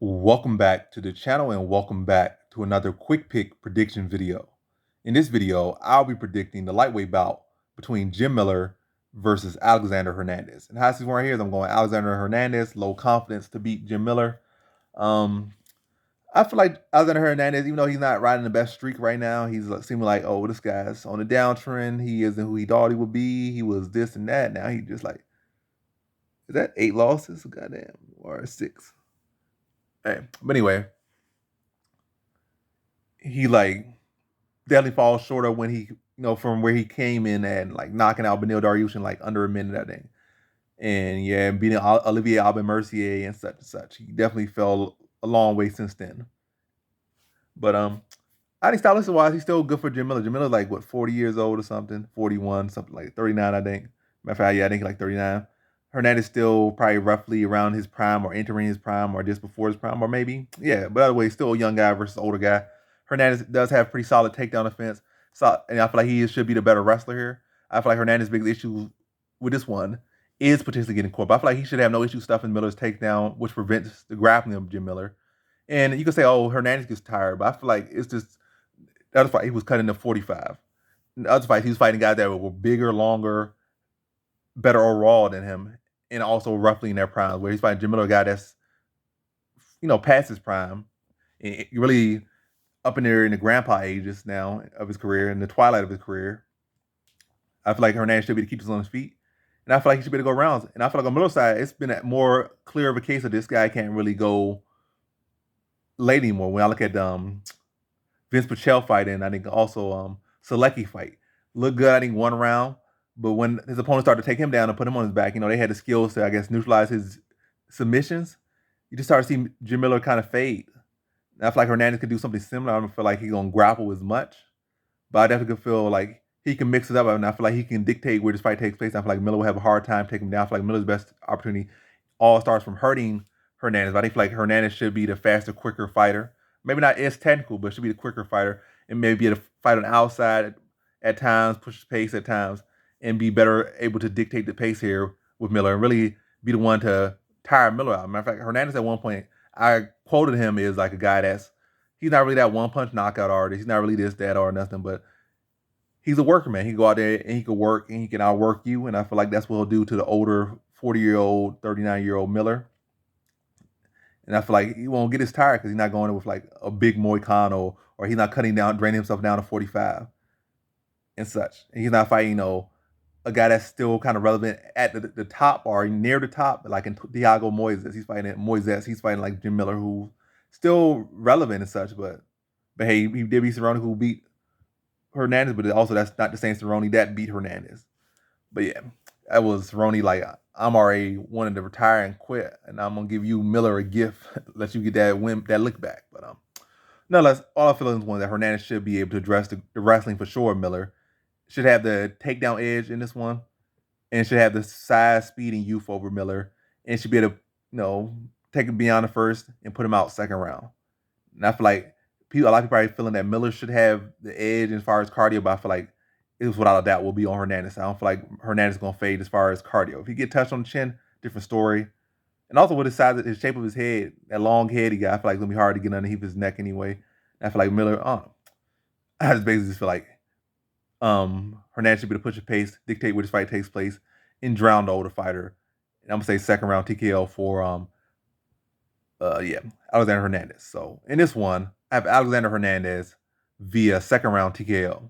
Welcome back to the channel and welcome back to another quick pick prediction video. In this video, I'll be predicting the lightweight bout between Jim Miller versus Alexander Hernandez. And how I see right here is I'm going Alexander Hernandez, low confidence to beat Jim Miller. Um, I feel like Alexander Hernandez, even though he's not riding the best streak right now, he's seeming like, oh, this guy's on a downtrend. He isn't who he thought he would be. He was this and that. Now he just like, is that 8 losses? Goddamn, or 6? Hey, but anyway, he like definitely falls short of when he, from where he came in and like knocking out Benil Dariush in like under a minute, I think. And yeah, beating Olivier Aubin Mercier and such and such. He definitely fell a long way since then. But I think stylistic wise, he's still good for Jim Miller. Jim Miller's like what, 40 years old or something, 41, something like 39, I think. Matter of fact, yeah, I think like 39. Hernandez still probably roughly around his prime or entering his prime or just before his prime, or maybe. Yeah, but either way, still a young guy versus older guy. Hernandez does have pretty solid takedown defense. So, and I feel like he should be the better wrestler here. I feel like Hernandez's biggest issue with this one is potentially getting caught. But I feel like he should have no issue stuffing Miller's takedown, which prevents the grappling of Jim Miller. And you can say, oh, Hernandez gets tired, but I feel like it's just the other fight he was cutting to 45. In the other fight, he was fighting guys that were bigger, longer, better overall than him, and also roughly in their prime. Where he's fighting Jim Miller, a guy that's past his prime, and really up in there in the grandpa ages now of his career, in the twilight of his career. I feel like Hernandez should be to keep us on his feet, and I feel like he should be to go rounds. And I feel like on Miller's side, it's been a more clear of a case of this guy can't really go late anymore. When I look at Vince Pichel fight, and I think also Selecki fight, looked good I think one round, but when his opponent started to take him down and put him on his back, they had the skills to, I guess, neutralize his submissions. You just start seeing Jim Miller kind of fade. And I feel like Hernandez could do something similar. I don't feel like he's gonna grapple as much, but I definitely could feel like he can mix it up, and I feel like he can dictate where this fight takes place. I feel like Miller will have a hard time taking him down. I feel like Miller's best opportunity all starts from hurting Hernandez. But I feel like Hernandez should be the faster, quicker fighter. Maybe not as technical, but should be the quicker fighter, and maybe be able to fight on the outside at times, push the pace at times, and be better able to dictate the pace here with Miller, and really be the one to tire Miller out. Matter of fact, Hernandez at one point, I quoted him as like a guy he's not really that one punch knockout artist. He's not really this, that, or nothing, but he's a worker, man. He can go out there and he can work and he can outwork you. And I feel like that's what he'll do to the older 40-year-old, 39-year-old Miller. And I feel like he won't get his tired because he's not going in with like a big Muay Thai or he's not cutting down, draining himself down to 45 and such. And he's not fighting, a guy that's still kind of relevant at the top or near the top, like in Thiago Moises. He's fighting Moises. He's fighting like Jim Miller, who's still relevant and such. But hey, he did beat Cerrone, who beat Hernandez, but also that's not the same Cerrone that beat Hernandez. But yeah, that was Cerrone like, I'm already wanting to retire and quit, and I'm gonna give you Miller a gift, let you get that win, that lick back. But nonetheless, all I feel is one that Hernandez should be able to address the wrestling for sure. Miller should have the takedown edge in this one, and should have the size, speed, and youth over Miller, and should be able to, take it beyond the first and put him out second round. And I feel like a lot of people are feeling that Miller should have the edge as far as cardio, but I feel like it was without a doubt will be on Hernandez. I don't feel like Hernandez is gonna fade as far as cardio. If he get touched on the chin, different story. And also with his size, his shape of his head, that long head he got, I feel like it's gonna be hard to get underneath his neck anyway. And I feel like Miller, I just basically just feel like Hernandez should be the push of pace, dictate where this fight takes place, and drown the older fighter. And I'm gonna say second round TKO for Alexander Hernandez. So in this one, I have Alexander Hernandez via second round TKO.